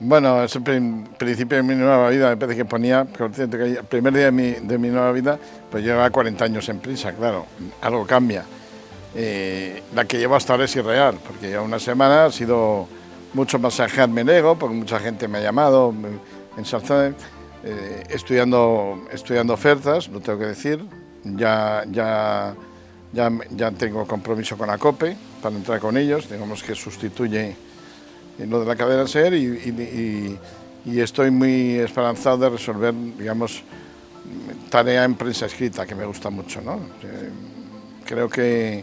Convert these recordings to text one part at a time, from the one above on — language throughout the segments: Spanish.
Bueno, es el principio de mi nueva vida, me parece que ponía, consciente que el primer día de mi nueva vida, pues llevaba 40 años en Prisa, claro, algo cambia. La que llevo hasta ahora es irreal, porque ya una semana ha sido mucho masajearme el ego, porque mucha gente me ha llamado, ensalzado, estudiando ofertas, lo tengo que decir, ya tengo compromiso con la COPE para entrar con ellos, digamos que sustituye lo de la cadena SER y estoy muy esperanzado de resolver, digamos, tarea en prensa escrita, que me gusta mucho, ¿no? Creo que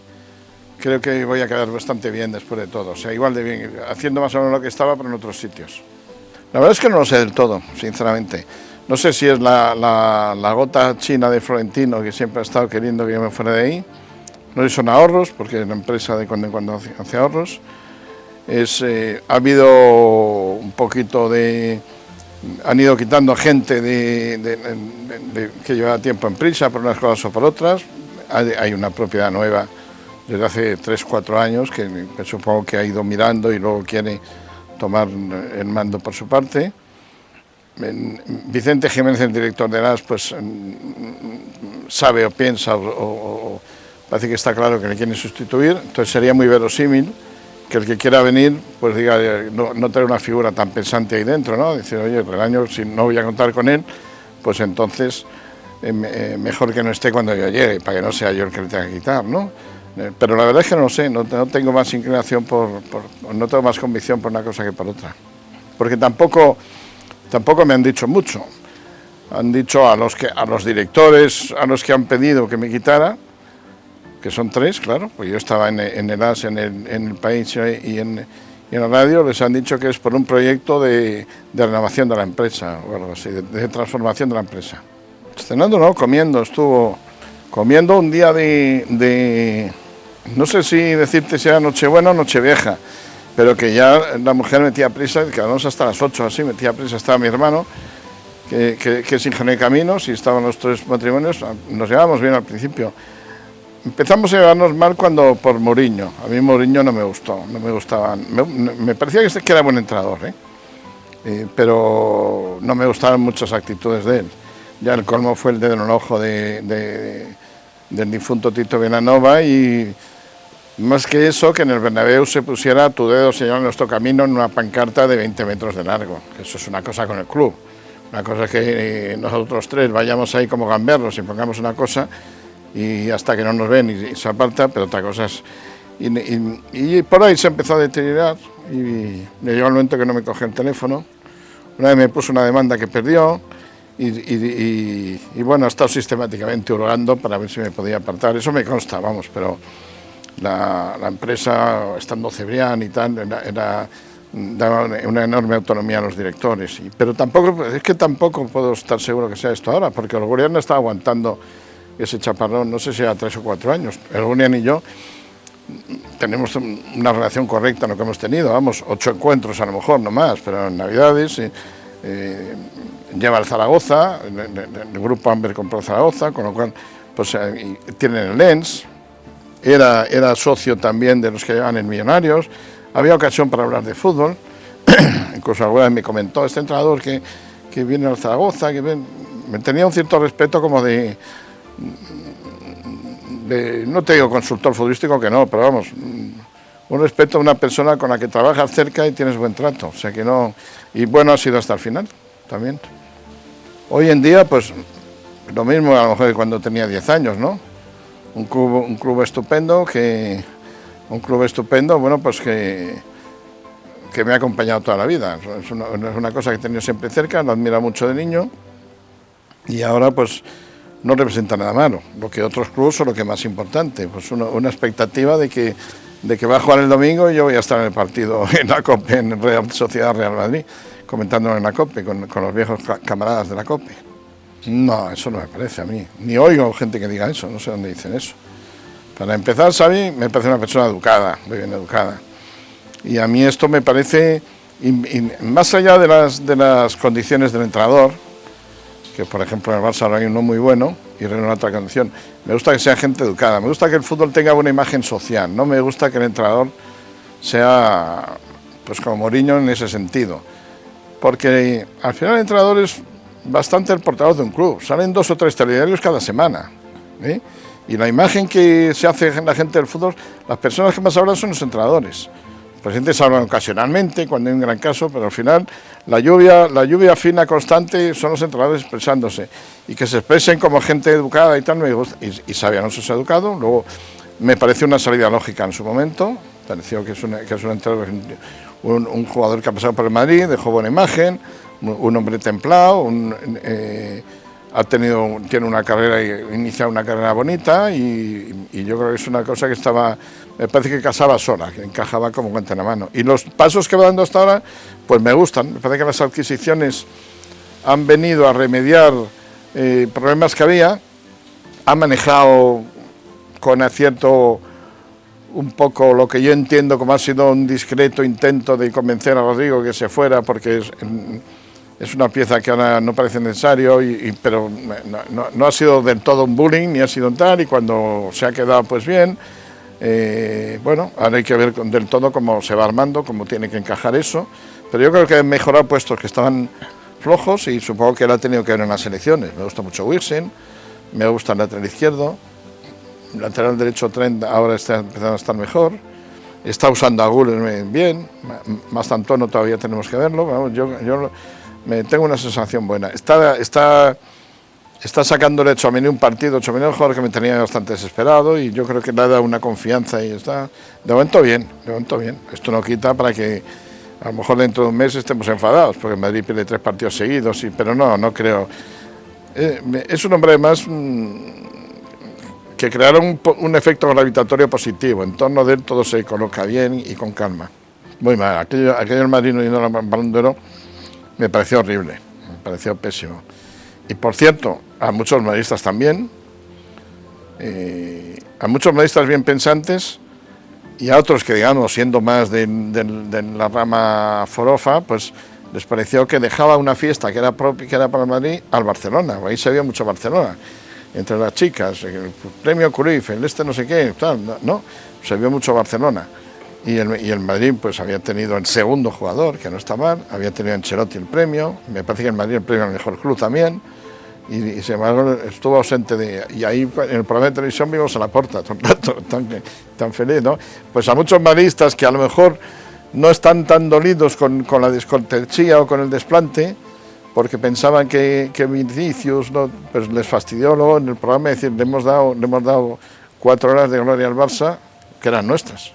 voy a quedar bastante bien después de todo, o sea, igual de bien, haciendo más o menos lo que estaba, pero en otros sitios. La verdad es que no lo sé del todo, sinceramente. No sé si es la gota china de Florentino, que siempre ha estado queriendo que yo me fuera de ahí. No sé si son ahorros, porque la empresa de cuando en cuando hace ahorros. Ha habido un poquito de... Han ido quitando gente que llevaba tiempo en Prisa por unas cosas o por otras. Hay una propiedad nueva desde hace 3-4 años que supongo que ha ido mirando y luego quiere tomar el mando por su parte. Vicente Jiménez, el director de LAS, pues sabe o piensa o parece que está claro que le quieren sustituir, entonces sería muy verosímil que el que quiera venir, pues diga, no tener una figura tan pensante ahí dentro, ¿no? Decir, oye, el año, si no voy a contar con él, pues entonces mejor que no esté cuando yo llegue, para que no sea yo el que le tenga que quitar, ¿no? Pero la verdad es que no lo sé, no tengo más inclinación no tengo más convicción por una cosa que por otra. Porque tampoco me han dicho mucho. Han dicho a los directores, a los que han pedido que me quitara, que son 3, claro, pues yo estaba en el AS, en el País y en la radio, les han dicho que es por un proyecto de renovación de la empresa, o algo así, de transformación de la empresa. Cenando no, estuvo comiendo un día no sé si decirte si era Nochebuena o Nochevieja, pero que ya la mujer metía prisa, quedamos hasta las 8 así, metía prisa, estaba mi hermano, que es ingeniero de caminos, y estaban los 3 matrimonios, nos llevábamos bien al principio. Empezamos a llevarnos mal por Mourinho. A mí Mourinho no me gustó, no me gustaba. Me parecía que era buen entrenador, pero no me gustaban muchas actitudes de él. Ya el colmo fue el dedo en el ojo del difunto Tito Vilanova, y más que eso, que en el Bernabéu se pusiera "tu dedo señala nuestro camino" en una pancarta de 20 metros de largo. Eso es una cosa con el club. Una cosa que nosotros 3 vayamos ahí como gamberros y pongamos una cosa, y hasta que no nos ven y se aparta, pero otra cosa es... Y por ahí se empezó a deteriorar y me llegó el momento que no me cogió el teléfono. Una vez me puso una demanda que perdió y bueno, ha estado sistemáticamente hurgando para ver si me podía apartar. Eso me consta, vamos, pero la empresa, estando Cebrián y tal, daba una enorme autonomía a los directores. Pero tampoco puedo estar seguro que sea esto ahora, porque el gobierno está aguantando ese chaparrón, no sé si a 3 o 4 años. El Gunian y yo tenemos una relación correcta en lo que hemos tenido, vamos, 8 encuentros a lo mejor, no más, pero en Navidades lleva el Zaragoza, el grupo Amber compró Zaragoza, con lo cual pues tienen el Lens, era socio también de los que llevan el Millonarios, había ocasión para hablar de fútbol, incluso alguna vez me comentó este entrenador que viene al Zaragoza, me tenía un cierto respeto como no te digo consultor futbolístico, que no, pero vamos, un respeto a una persona con la que trabajas cerca y tienes buen trato, o sea que no, y bueno, ha sido hasta el final también. Hoy en día, pues, lo mismo a lo mejor que cuando tenía 10 años, ¿no? Un club estupendo, bueno, pues que me ha acompañado toda la vida, es una cosa que he tenido siempre cerca, lo admiro mucho de niño, y ahora, pues, no representa nada malo, lo que otros clubes son lo que es más importante, pues una expectativa de que va a jugar el domingo y yo voy a estar en el partido en la COPE, en Real Sociedad Real Madrid, comentándolo en la COPE, con los viejos camaradas de la COPE. No, eso no me parece a mí, ni oigo gente que diga eso, no sé dónde dicen eso. Para empezar, Xavi me parece una persona educada, muy bien educada, y a mí esto me parece, más allá de las condiciones del entrenador, que por ejemplo en el Barça ahora hay uno muy bueno y en otra condición. Me gusta que sea gente educada, me gusta que el fútbol tenga buena imagen social, no me gusta que el entrenador sea pues como Mourinho en ese sentido. porque al final el entrenador es bastante el portavoz de un club, salen 2 o 3 telediarios cada semana, ¿eh? Y la imagen que se hace en la gente del fútbol, las personas que más hablan son los entrenadores. Los presidentes hablan ocasionalmente, cuando hay un gran caso, pero al final la lluvia fina constante son los entrenadores expresándose. Y que se expresen como gente educada y tal, me gusta. Y Xabi Alonso es educado, luego me pareció una salida lógica en su momento, pareció que es un entrenador, un jugador que ha pasado por el Madrid, dejó buena imagen, un hombre templado, tiene una carrera, iniciado una carrera bonita y yo creo que es una cosa que me parece que casaba sola, que encajaba como guante en la mano. Y los pasos que va dando hasta ahora, pues me gustan. Me parece que las adquisiciones han venido a remediar problemas que había, ha manejado con acierto un poco lo que yo entiendo como ha sido un discreto intento de convencer a Rodrigo que se fuera, porque es una pieza que ahora no parece necesario, pero no ha sido del todo un bullying, ni ha sido un tal, y cuando se ha quedado pues bien, bueno, ahora hay que ver del todo cómo se va armando, cómo tiene que encajar eso, pero yo creo que ha mejorado puestos que estaban flojos y supongo que él ha tenido que ver en las elecciones. Me gusta mucho Wilson, me gusta el lateral izquierdo, el lateral derecho Trent ahora está empezando a estar mejor, está usando a Guller bien, más Antonio todavía tenemos que verlo, vamos, yo tengo una sensación buena. Está sacándole Tchouaméni un partido, Tchouaméni un jugador que me tenía bastante desesperado y yo creo que le ha dado una confianza y está, de momento bien. Esto no quita para que a lo mejor dentro de un mes estemos enfadados, porque Madrid pierde 3 partidos seguidos, pero no creo. Es un hombre más que creará un efecto gravitatorio positivo, en torno de él todo se coloca bien y con calma. Muy mal, aquello el Madrid no yendo al Balón de Oro me pareció horrible, me pareció pésimo. Y por cierto, a muchos madridistas también, a muchos madridistas bien pensantes y a otros que, digamos, siendo más de la rama forofa, pues les pareció que dejaba una fiesta que era para Madrid al Barcelona. Ahí se veía mucho Barcelona, entre las chicas, el premio Cruyff, el no sé qué, tal, no, se vio mucho Barcelona. Y el Madrid pues había tenido el segundo jugador, que no está mal, había tenido Ancelotti el premio, me parece que el Madrid el premio al mejor club también, y sin embargo estuvo ausente y ahí en el programa de televisión vimos a Laporta tan feliz, ¿no? Pues a muchos madridistas que a lo mejor no están tan dolidos con la descortesía o con el desplante, porque pensaban que Vinicius no, pues les fastidió luego en el programa, decir, le hemos dado 4 horas de gloria al Barça, que eran nuestras.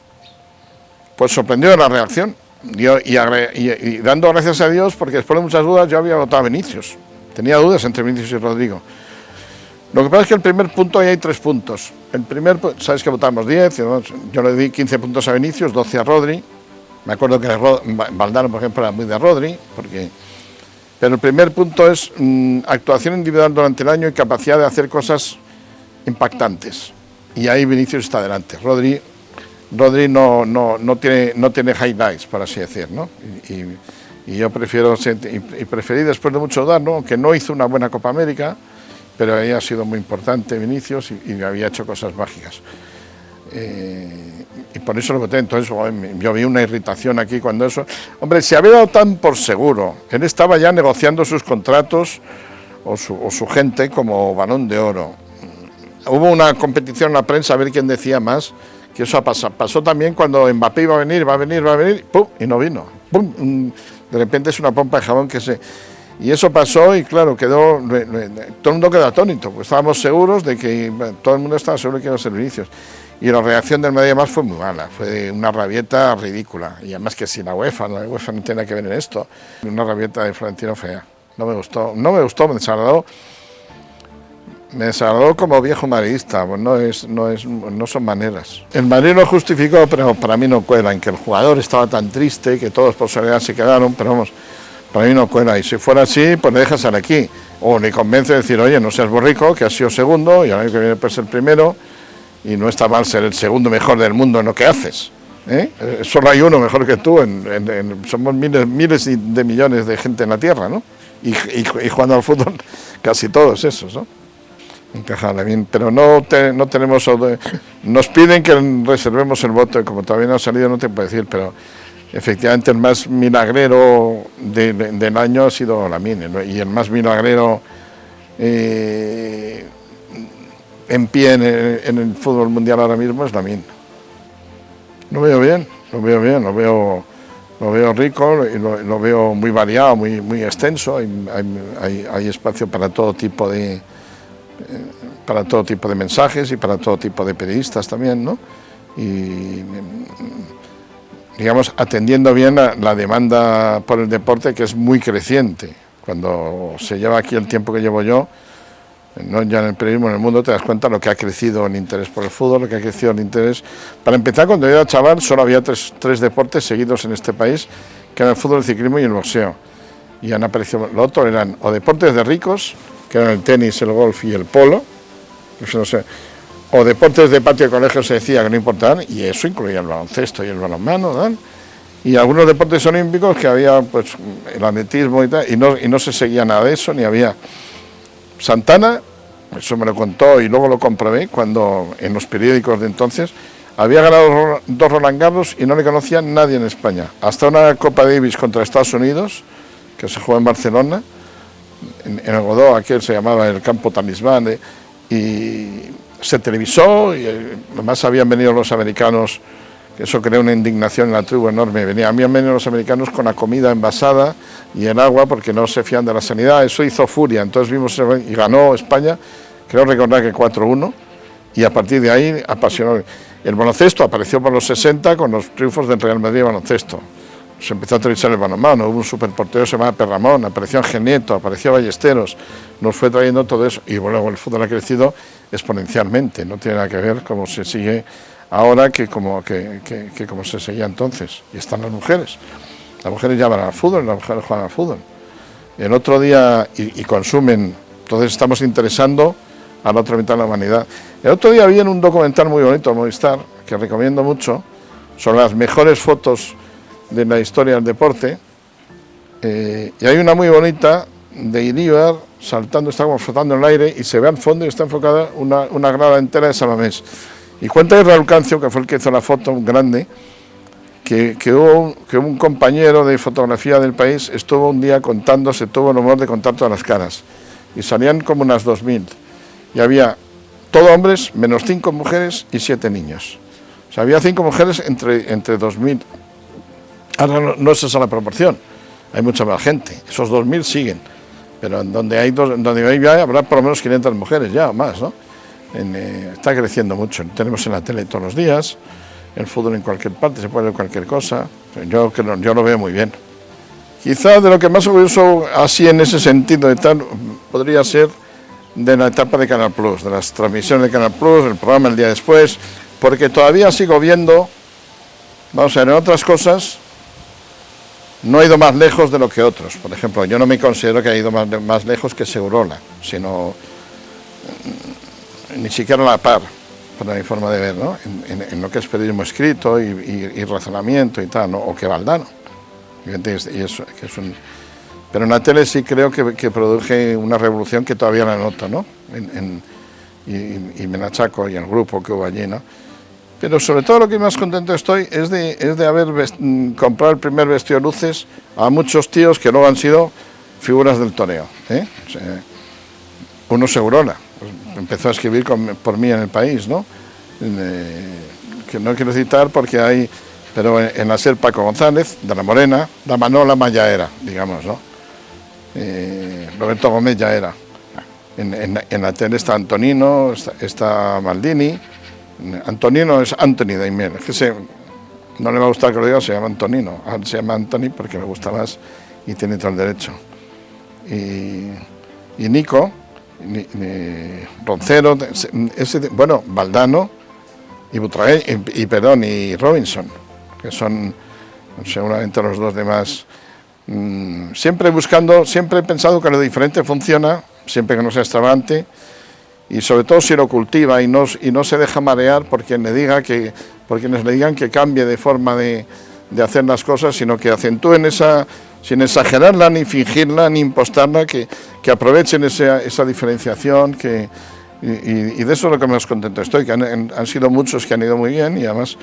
Pues sorprendió la reacción y dando gracias a Dios, porque después de muchas dudas yo había votado a Vinicius. Tenía dudas entre Vinicius y Rodrigo. Lo que pasa es que el primer punto, ahí hay 3 puntos. El primer, sabes que votamos 10, yo le di 15 puntos a Vinicius, 12 a Rodri. Me acuerdo que Valdano, por ejemplo, era muy de Rodri, pero el primer punto es actuación individual durante el año y capacidad de hacer cosas impactantes. Y ahí Vinicius está delante. Rodri no tiene highlights, por así decir, ¿no? Y yo preferí después de mucho dar, ¿no? Aunque no hizo una buena Copa América, pero ahí ha sido muy importante Vinicius y había hecho cosas mágicas. Y por eso lo voté. Entonces yo vi una irritación aquí cuando eso... Hombre, se había dado tan por seguro. Él estaba ya negociando sus contratos o su gente como Balón de Oro. Hubo una competición en la prensa a ver quién decía más, que eso pasó también cuando Mbappé iba a venir, ¡pum! Y no vino. ¡Pum! De repente es una pompa de jabón Y eso pasó y claro, todo el mundo quedó atónito, pues estábamos seguros de que, todo el mundo estaba seguro de que iba a ser Vinicius. Y la reacción del Madrid además fue muy mala, fue una rabieta ridícula. Y además que si la UEFA no tiene nada que ver en esto, una rabieta de Florentino fea. No me gustó, me desagradó como viejo madridista, pues no son maneras. El Madrid lo justificó, pero para mí no cuela, en que el jugador estaba tan triste que todos por soledad se quedaron, pero vamos, para mí no cuela. Y si fuera así, pues le dejas estar aquí. O le convence de decir, oye, no seas borrico, que has sido segundo y el año que viene puedes ser primero, y no está mal ser el segundo mejor del mundo en lo que haces. Solo hay uno mejor que tú, somos miles de millones de gente en la Tierra, ¿no? Y jugando al fútbol, casi todos esos, ¿no? Encajarle bien, pero no tenemos... Nos piden que reservemos el voto, y como todavía no ha salido no te puedo decir, pero efectivamente el más milagrero del año ha sido Lamine, ¿no? Y el más milagrero en pie en el fútbol mundial ahora mismo es Lamine. Lo veo bien, lo veo rico, lo veo muy variado, muy extenso. Hay espacio para todo tipo de mensajes y para todo tipo de periodistas también, ¿no? Y digamos, atendiendo bien la demanda por el deporte, que es muy creciente. Cuando se lleva aquí el tiempo que llevo yo, no ya en el periodismo, en el mundo, te das cuenta de lo que ha crecido el interés por el fútbol, lo que ha crecido el interés. Para empezar, cuando yo era chaval, solo había tres deportes seguidos en este país, que eran el fútbol, el ciclismo y el boxeo. Y han aparecido, lo otro eran o deportes de ricos, que eran el tenis, el golf y el polo, eso no sé, o deportes de patio de colegio, se decía que no importaban, y eso incluía el baloncesto y el balonmano, ¿no? Y algunos deportes olímpicos que había, pues, el atletismo y tal, y no se seguía nada de eso, ni había. Santana, eso me lo contó y luego lo comprobé, cuando en los periódicos de entonces había ganado 2 Roland Garros y no le conocía nadie en España. Hasta una Copa Davis contra Estados Unidos, que se jugó en Barcelona, en el Godó, aquel se llamaba el Campo Talismán, y se televisó, y además habían venido los americanos, que eso creó una indignación en la tribu enorme. Habían venido los americanos con la comida envasada y el agua porque no se fían de la sanidad. Eso hizo furia. Entonces vimos y ganó España, creo recordar que 4-1, y a partir de ahí apasionó. El baloncesto apareció por los 60 con los triunfos del Real Madrid de baloncesto. Se empezó a televisar el balonmano, hubo un superportero que se llamaba Perramón, apareció Ángel Nieto, apareció Ballesteros, nos fue trayendo todo eso, y luego el fútbol ha crecido exponencialmente, no tiene nada que ver cómo se sigue ahora que como se seguía entonces. Y están las mujeres ya van al fútbol, las mujeres juegan al fútbol. El otro día, y consumen, entonces estamos interesando a la otra mitad de la humanidad. El otro día vi en un documental muy bonito, Movistar, que recomiendo mucho, sobre las mejores fotos de la historia del deporte, y hay una muy bonita de Iríbar saltando, está como flotando en el aire, y se ve al fondo y está enfocada una grada entera de Samamés. Y cuenta Raúl Cancio, que fue el que hizo la foto, un grande, que hubo un compañero de fotografía del país, estuvo un día contando, se tuvo el honor de contar todas las caras, y salían como unas 2000, y había todo hombres, menos 5 mujeres y 7 niños. O sea, había 5 mujeres entre 2000. Ahora no es esa la proporción, hay mucha más gente, esos 2000 siguen, pero donde hay ya habrá por lo menos 500 mujeres ya o más, ¿no? Está creciendo mucho, tenemos en la tele todos los días, el fútbol en cualquier parte, se puede ver cualquier cosa, yo lo veo muy bien. Quizá de lo que más orgulloso así en ese sentido de tal podría ser de la etapa de Canal Plus, de las transmisiones de Canal Plus, el programa El Día Después, porque todavía sigo viendo, vamos a ver, en otras cosas no he ido más lejos de lo que otros. Por ejemplo, yo no me considero que haya ido más lejos que Segurola, sino ni siquiera a la par, por mi forma de ver, ¿no? En lo que es periodismo escrito y razonamiento y tal, ¿no? O que Valdano. Pero en la tele sí creo que produje una revolución que todavía la noto, ¿no? Y me la achaco, y el grupo que hubo allí, ¿no? Pero sobre todo lo que más contento estoy es de haber comprado el primer vestido de luces a muchos tíos que luego han sido figuras del toreo, ¿eh? O sea, uno Segurola, pues empezó a escribir por mí en El País, ¿no? Que no quiero citar porque hay, pero en la SER Paco González, de la Morena, la Manola Mayaera, digamos, ¿no? Roberto Gómez ya era. En la tele está Antonino, está Maldini. Antonino es Anthony Daimiel, es que no le va a gustar que lo diga, se llama Antonino, se llama Anthony porque me gusta más y tiene todo el derecho. Y Nico, Roncero, bueno, Valdano y Robinson, que son seguramente los dos demás. Siempre he pensado que lo diferente funciona, siempre que no sea extravagante, y sobre todo si lo cultiva y no se deja marear por quienes le digan que cambie de forma de hacer las cosas, sino que acentúen esa, sin exagerarla, ni fingirla, ni impostarla, que aprovechen esa diferenciación, y de eso es lo que más contento estoy, que han sido muchos que han ido muy bien, y además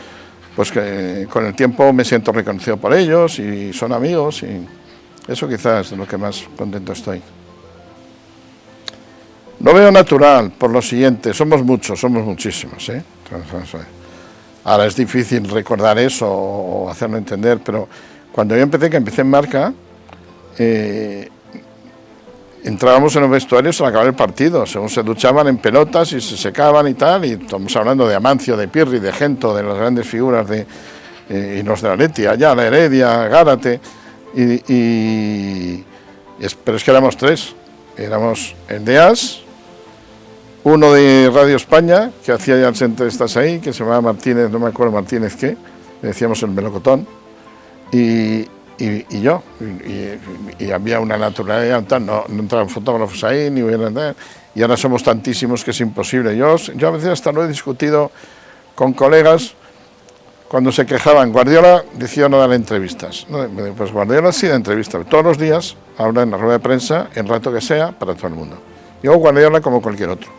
pues que con el tiempo me siento reconocido por ellos y son amigos, y eso quizás es de lo que más contento estoy. Lo veo natural, por lo siguiente, somos muchos, somos muchísimos, ¿eh? Ahora es difícil recordar eso o hacerlo entender, pero cuando yo empecé en Marca, entrábamos en los vestuarios al acabar el partido, según se duchaban en pelotas y se secaban y tal, y estamos hablando de Amancio, de Pirri, de Gento, de las grandes figuras y los de la Athletic, Ayala, Heredia, Gárate, pero es que éramos tres, éramos el de As, uno de Radio España, que hacía ya el centro de Estás Ahí, que se llamaba Martínez, no me acuerdo Martínez qué, le decíamos el melocotón, y yo, y había una naturalidad, no entraban fotógrafos ahí, ni hubiera, y ahora somos tantísimos que es imposible. Yo a veces hasta lo he discutido con colegas, cuando se quejaban, Guardiola decía no dar entrevistas. Pues Guardiola sí da entrevistas, todos los días habla en la rueda de prensa, en rato que sea, para todo el mundo. Yo Guardiola como cualquier otro.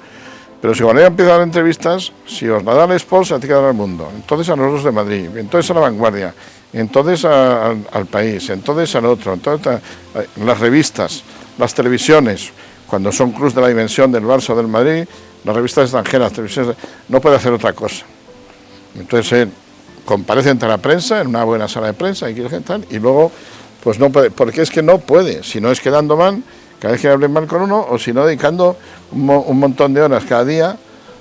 Pero si Guardiola empieza a dar entrevistas, si os la da el Sport, se la tiene que dar al mundo. Entonces a nosotros de Madrid, entonces a La Vanguardia, entonces al País, entonces al otro, entonces las revistas, las televisiones, cuando son clubes de la dimensión del Barça o del Madrid, las revistas extranjeras, televisiones, no puede hacer otra cosa. Entonces él comparece ante la prensa, en una buena sala de prensa, y luego, pues no puede, porque es que no puede, si no es quedando mal, cada vez que hablen mal con uno, o si no dedicando un montón de horas cada día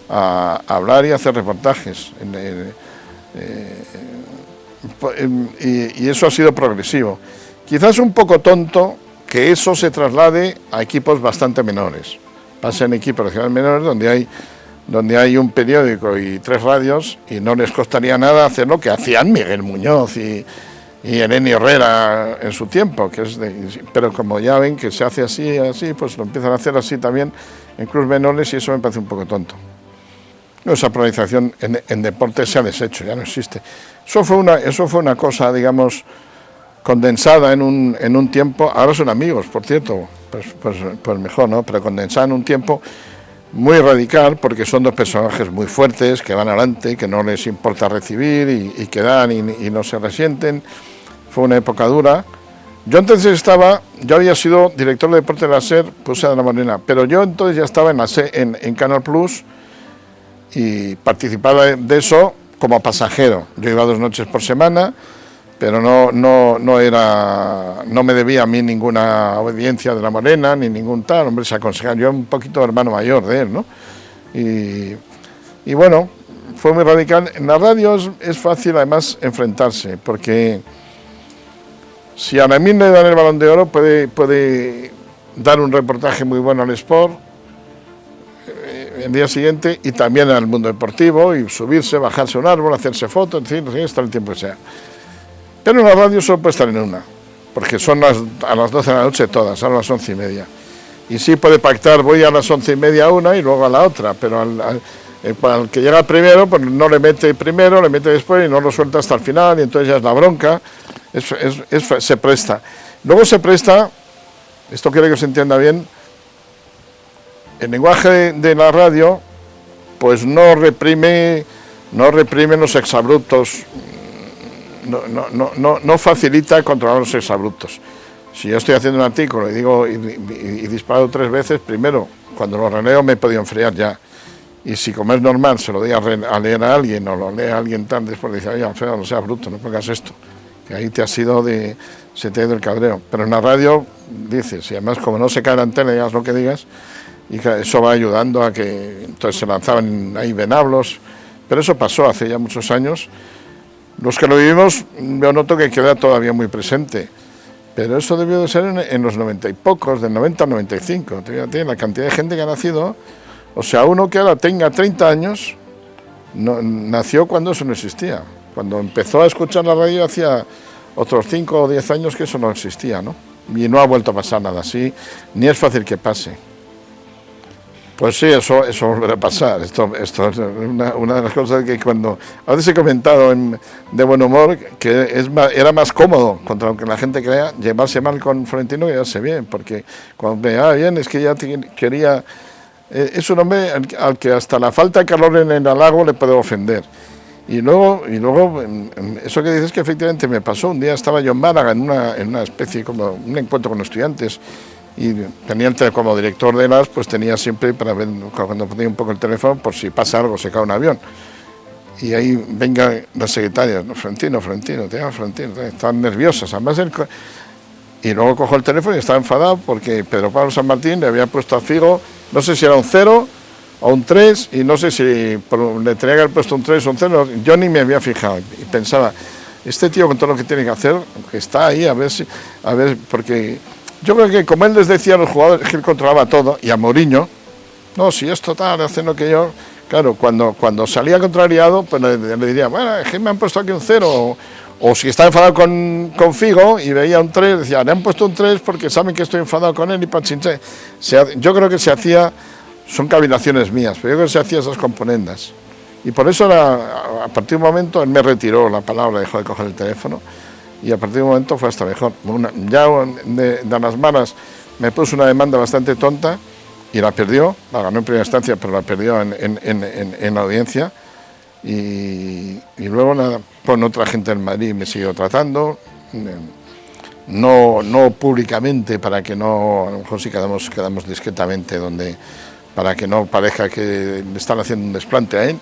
a hablar y hacer reportajes. Y eso ha sido progresivo. Quizás un poco tonto que eso se traslade a equipos bastante menores. Pasa en equipos regionales menores donde hay un periódico y 3 radios y no les costaría nada hacer lo que hacían Miguel Muñoz y Eleni Herrera en su tiempo, pero como ya ven que se hace así, pues lo empiezan a hacer así también en clubes menores y eso me parece un poco tonto. Esa polarización en deporte se ha deshecho, ya no existe. Eso fue una cosa, digamos, condensada en un tiempo, ahora son amigos, por cierto, pues mejor, ¿no? Pero condensada en un tiempo muy radical, porque son dos personajes muy fuertes, que van adelante, que no les importa recibir y que dan y no se resienten. Fue una época dura. Yo había sido director de deporte de la SER, puse a la Morena, pero yo entonces ya estaba en Canal Plus y participaba de eso como pasajero. Yo iba 2 noches por semana, pero no me debía a mí ninguna obediencia de la Morena, ni ningún tal, hombre, se aconsejaba, yo un poquito hermano mayor de él, ¿no? Y bueno, fue muy radical. En la radio es fácil además enfrentarse, porque si a Lamine le dan el Balón de Oro, puede dar un reportaje muy bueno al Sport el día siguiente y también al mundo deportivo, y subirse, bajarse a un árbol, hacerse fotos, en fin, estar el tiempo que sea. Pero en la radio solo puede estar en una, porque son a las 12 de la noche todas, ahora a las 11:30. Y sí puede pactar, voy a las 11:30 a una y luego a la otra, pero al que llega primero, pues no le mete primero, le mete después y no lo suelta hasta el final, y entonces ya es la bronca, se presta. Luego se presta, esto quiero que se entienda bien, el lenguaje de la radio, pues no reprime los exabruptos, no facilita controlar los exabruptos. Si yo estoy haciendo un artículo y disparo 3 veces, primero, cuando lo releo me he podido enfriar ya. Y si como es normal se lo doy a leer a alguien o lo lee a alguien tan después, le dice, oye, Alfredo, no seas bruto, no pongas esto, que ahí se te ha ido el cabreo. Pero en la radio dices, y además como no se cae la antena, digas lo que digas, y eso va ayudando a que entonces se lanzaban ahí venablos, pero eso pasó hace ya muchos años. Los que lo vivimos, yo noto que queda todavía muy presente, pero eso debió de ser en los 90 y pocos, del 90 al 95, fíjate, la cantidad de gente que ha nacido, o sea, uno que ahora tenga 30 años, nació cuando eso no existía, cuando empezó a escuchar la radio hacía otros 5 o 10 años que eso no existía, ¿no? Y no ha vuelto a pasar nada así, ni es fácil que pase. Pues sí, eso volverá a pasar. Esto es una de las cosas que cuando a veces he comentado de buen humor, que era más cómodo, contra lo que la gente crea, llevarse mal con Florentino que llevarse bien, porque cuando me bien es que ya quería... es un hombre al que hasta la falta de calor en el halago le puede ofender. Y luego, eso que dices que efectivamente me pasó, un día estaba yo en Málaga en una especie como un encuentro con estudiantes y tenía como director de las, pues tenía siempre para ver cuando ponía un poco el teléfono por si pasa algo, se cae un avión. Y ahí venga la secretaria, Florentino, te llamo Florentino, estaban nerviosas, además y luego cojo el teléfono y estaba enfadado porque Pedro Pablo San Martín le había puesto a Figo, no sé si era un 0 o un 3, y no sé si le tenía que haber puesto un 3 o un 0, yo ni me había fijado, y pensaba, este tío con todo lo que tiene que hacer, que está ahí, a ver, porque yo creo que como él les decía a los jugadores que él controlaba todo, y a Mourinho, no, si es total, hacen lo que yo, claro, cuando salía contrariado, pues le diría, bueno, es que me han puesto aquí un 0, o si está enfadado con Figo y veía un 3, decía, le han puesto un 3 porque saben que estoy enfadado con él y pachinche. Yo creo que se hacía, son cavilaciones mías, pero yo creo que se hacía esas componendas. Y por eso a partir de un momento él me retiró la palabra, dejó de coger el teléfono y a partir de un momento fue hasta mejor. Ya de las malas me puso una demanda bastante tonta y la perdió, la ganó en primera instancia, pero la perdió en la audiencia. Y luego nada, con otra gente en Madrid me siguió tratando, no públicamente, para que no, a lo mejor sí quedamos discretamente, para que no parezca que le están haciendo un desplante a él.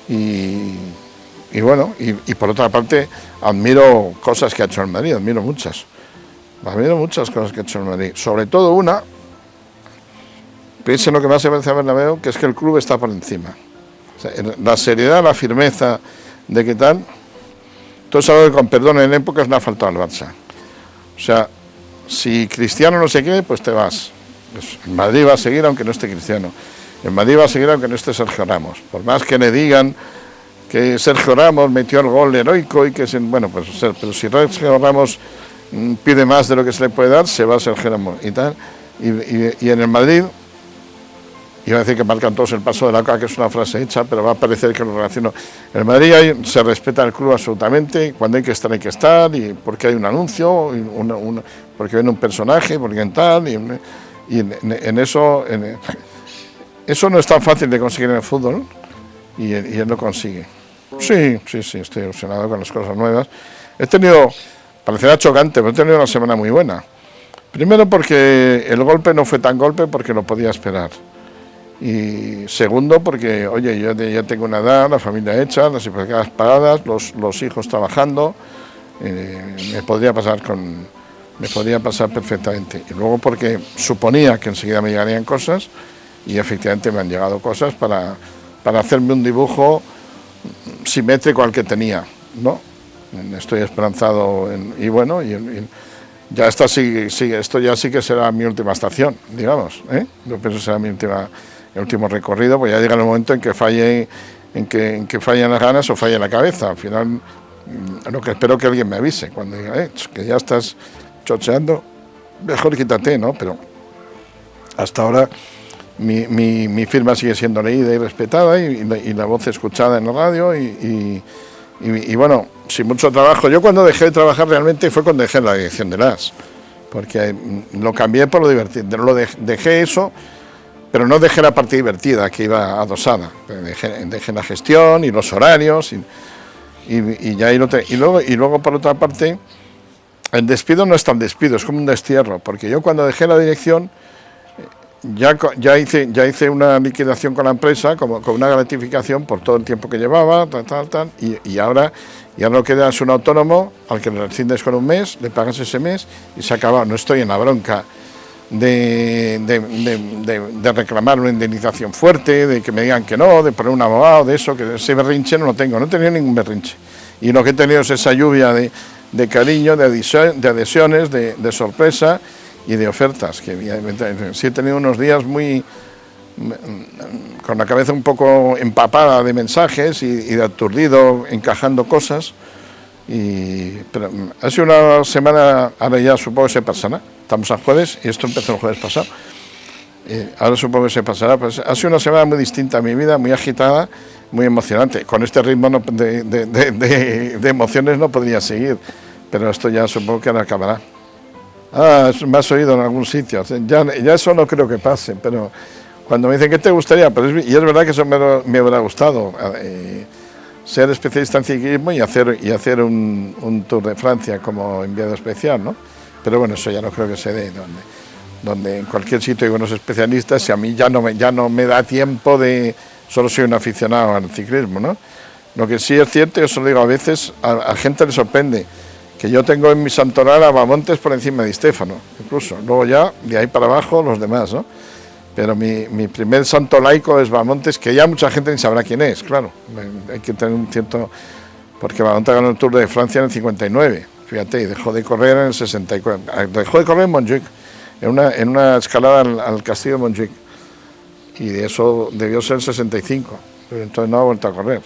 Y bueno, y por otra parte admiro cosas que ha hecho en Madrid, admiro muchas cosas que ha hecho en Madrid, sobre todo una, piensen lo que más se parece a Bernabéu, que es que el club está por encima. O sea, la seriedad, la firmeza de qué tal, todo eso con perdón en épocas no ha faltado al Barça. O sea, si Cristiano no se quiere, pues te vas. Pues en Madrid va a seguir aunque no esté Cristiano. En Madrid va a seguir aunque no esté Sergio Ramos. Por más que le digan que Sergio Ramos metió el gol heroico y que bueno, pues pero si Sergio Ramos pide más de lo que se le puede dar, se va a Sergio Ramos y tal. Y en el Madrid, iba a decir que marcan todos el paso de la coca, que es una frase hecha, pero va a parecer que lo relaciono. En el Madrid se respeta el club absolutamente, cuando hay que estar, y porque hay un anuncio, porque viene un personaje, porque en tal, y en eso no es tan fácil de conseguir en el fútbol, ¿no? Y él lo consigue. Sí, estoy ilusionado con las cosas nuevas. Parecerá chocante, pero he tenido una semana muy buena. Primero porque el golpe no fue tan golpe porque lo podía esperar. Y segundo porque, oye, yo ya tengo una edad, la familia hecha, las hipotecas pagadas, los hijos trabajando, me podría pasar perfectamente. Y luego porque suponía que enseguida me llegarían cosas y efectivamente me han llegado cosas para hacerme un dibujo simétrico al que tenía, ¿no? Estoy esperanzado y bueno, ya está, esto ya sí que será mi última estación, digamos, ¿eh? Yo pienso que será el último recorrido, pues ya llega el momento en que fallen las ganas o falle la cabeza. Al final, lo que espero que alguien me avise cuando diga, que ya estás chocheando, mejor quítate, ¿no? Pero hasta ahora mi firma sigue siendo leída y respetada y la voz escuchada en la radio y bueno, sin mucho trabajo. Yo cuando dejé de trabajar realmente fue cuando dejé la dirección de las, porque lo cambié por lo divertido, dejé eso, pero no dejé la parte divertida que iba adosada, dejé la gestión y los horarios y ya y luego por otra parte el despido no es tan despido, es como un destierro, porque yo cuando dejé la dirección ya hice una liquidación con la empresa con una gratificación por todo el tiempo que llevaba, y ahora lo que das un autónomo al que le rescindes con un mes, le pagas ese mes y se acaba. No estoy en la bronca de reclamar una indemnización fuerte, de que me digan que no, de poner un abogado, de eso, que ese berrinche no lo tengo, no he tenido ningún berrinche. Y lo que he tenido es esa lluvia de cariño, de adhesiones, de sorpresa y de ofertas, que sí he tenido unos días con la cabeza un poco empapada de mensajes y de aturdido, encajando cosas, pero ha sido una semana, ahora ya supongo que se pasará, estamos a jueves y esto empezó el jueves pasado, ahora supongo que se pasará, pues ha sido una semana muy distinta a mi vida, muy agitada, muy emocionante, con este ritmo de emociones no podría seguir, pero esto ya supongo que ahora acabará. Me has oído en algún sitio, ya eso no creo que pase, pero cuando me dicen ¿qué te gustaría? Y es verdad que eso me habrá gustado, ser especialista en ciclismo y hacer un Tour de Francia como enviado especial, ¿no? Pero bueno, eso ya no creo que se dé, donde en cualquier sitio hay buenos especialistas y a mí ya no me da tiempo de... Solo soy un aficionado al ciclismo, ¿no? Lo que sí es cierto, yo se lo digo a veces, a gente le sorprende, que yo tengo en mi santoral a Bamontes por encima de Stéfano, incluso. Luego ya, de ahí para abajo, los demás, ¿no? Pero mi primer santo laico es Bamontes, que ya mucha gente ni sabrá quién es, claro. Hay que tener un cierto... Porque Bamontes ganó el Tour de Francia en el 59, fíjate, y dejó de correr en el 64. Dejó de correr en Montjuic, en una escalada al castillo de Montjuic. Y de eso debió ser el 65, pero entonces no ha vuelto a correr.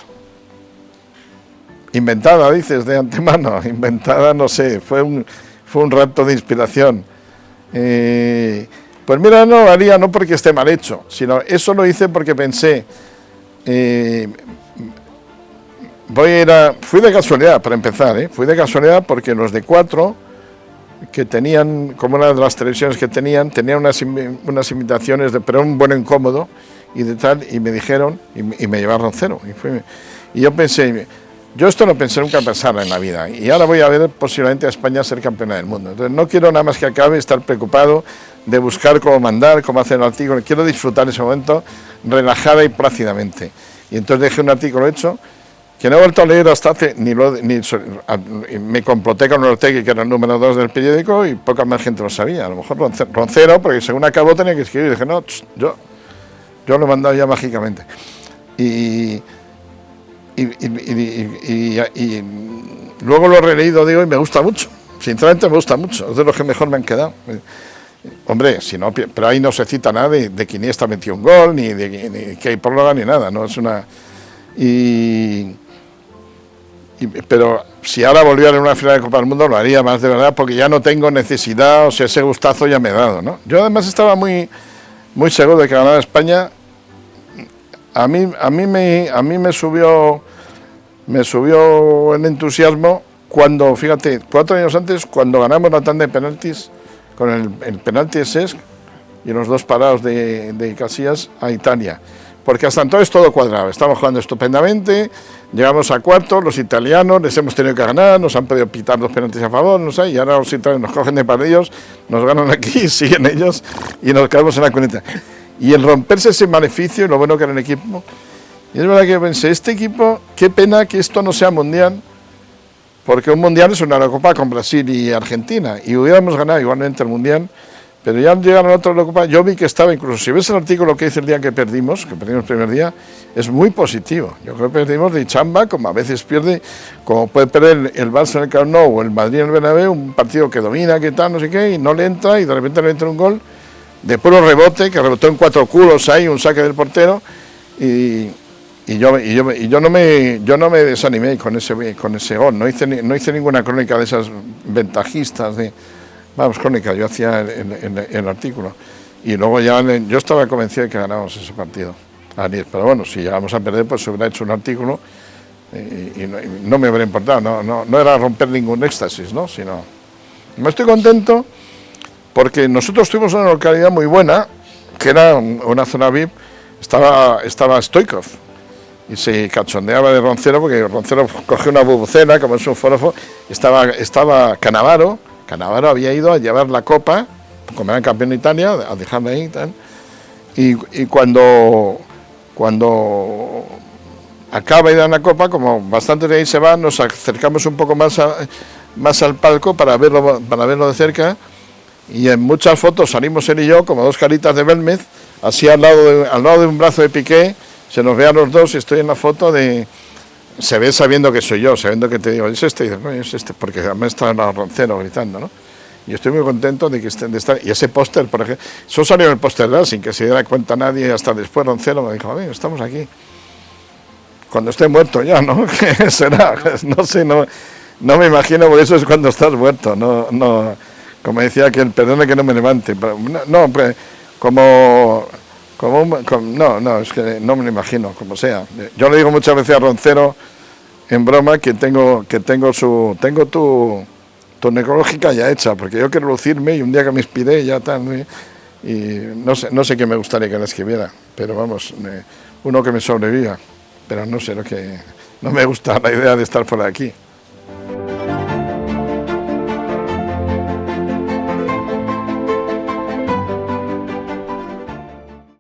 Inventada, dices, de antemano, inventada, no sé, fue un rapto de inspiración. Pues mira, no lo haría no porque esté mal hecho, sino eso lo hice porque pensé, fui de casualidad para empezar, fui de casualidad porque los de 4, que tenían, como una de las televisiones que tenían unas imitaciones, pero un bueno incómodo, y de tal, y me dijeron, y me llevaron cero. Y yo pensé, yo esto no pensé nunca pasar en la vida, y ahora voy a ver posiblemente a España ser campeona del mundo. Entonces no quiero nada más que acabe estar preocupado de buscar cómo mandar, cómo hacer el artículo, quiero disfrutar ese momento relajada y plácidamente. Y entonces dejé un artículo hecho, que no he vuelto a leer hasta hace, me comploté con Ortega, que era el número 2 del periódico, y poca más gente lo sabía. A lo mejor Roncero, porque según acabó tenía que escribir, y dije, no, yo lo he mandado ya mágicamente. Y luego lo he releído, digo, y me gusta mucho, sinceramente me gusta mucho, es de los que mejor me han quedado. Hombre, si no, pero ahí no se cita nada de que Iniesta metió un gol, ni de que hay prórroga, ni nada, ¿no? Es una... pero si ahora volviera en una final de Copa del Mundo lo haría más de verdad, porque ya no tengo necesidad, o sea, ese gustazo ya me he dado, ¿no? Yo además estaba muy seguro de que ganara España. A mí me subió el entusiasmo cuando, fíjate, 4 años antes, cuando ganamos la tanda de penaltis con el penalti de Cesc y los 2 parados de Casillas a Italia. Porque hasta entonces todo cuadraba, estamos jugando estupendamente, llegamos a cuartos, los italianos les hemos tenido que ganar, nos han podido pitar 2 penaltis a favor, no sé, y ahora los italianos nos cogen de pardillos, nos ganan aquí, siguen ellos y nos quedamos en la cuneta. Y el romperse ese maleficio y lo bueno que era el equipo, y es verdad que yo pensé, este equipo, qué pena que esto no sea mundial, porque un mundial es una Eurocopa con Brasil y Argentina, y hubiéramos ganado igualmente el mundial. Pero ya llegaron a otra Eurocopa, yo vi que estaba incluso, si ves el artículo que hice el día que perdimos el primer día, es muy positivo. Yo creo que perdimos de chamba, como a veces pierde, como puede perder el Barça en el Camp Nou o el Madrid en el Bernabéu, un partido que domina, que tal, no sé qué, y no le entra, y de repente le entra un gol, de puro rebote, que rebotó en 4 culos ahí, un saque del portero, y yo no me desanimé con ese gol, no hice ninguna crónica de esas ventajistas vamos, crónica, yo hacía el artículo. Y luego ya yo estaba convencido de que ganábamos ese partido. Pero bueno, si llegamos a perder, pues se hubiera hecho un artículo y no me hubiera importado. No era romper ningún éxtasis, ¿no? Sino... Me estoy contento porque nosotros tuvimos una localidad muy buena, que era una zona VIP, estaba Stoikov. Y se cachondeaba de Roncero, porque Roncero cogió una bubucela, como es un forofo. Estaba Cannavaro había ido a llevar la copa, como era campeón de Italia, a dejarla ahí y tal. Y cuando acaba y dan la copa, como bastante de ahí se van, nos acercamos un poco más al palco para verlo de cerca. Y en muchas fotos salimos él y yo, como 2 caritas de Belmez, así al lado de un brazo de Piqué, se nos ve a los dos y estoy en la foto se ve sabiendo que soy yo, sabiendo que te digo, es este, y dices, no, es este, porque además está en el Roncero gritando, ¿no? Y estoy muy contento de estar, y ese póster, por ejemplo, eso salió en el póster, ¿verdad? Sin que se diera cuenta nadie, hasta después Roncero me dijo, estamos aquí, cuando esté muerto ya, ¿no? ¿Qué será? No sé, no me imagino, porque eso es cuando estás muerto, no, como decía que perdone que no me levante, pero, no, pues, no, es que no me lo imagino, como sea. Yo le digo muchas veces a Roncero, en broma, que tengo tu necrológica ya hecha, porque yo quiero lucirme y un día que me inspiré ya tal, y no sé qué me gustaría que la escribiera, pero vamos, uno que me sobreviva, pero no sé no me gusta la idea de estar fuera de aquí.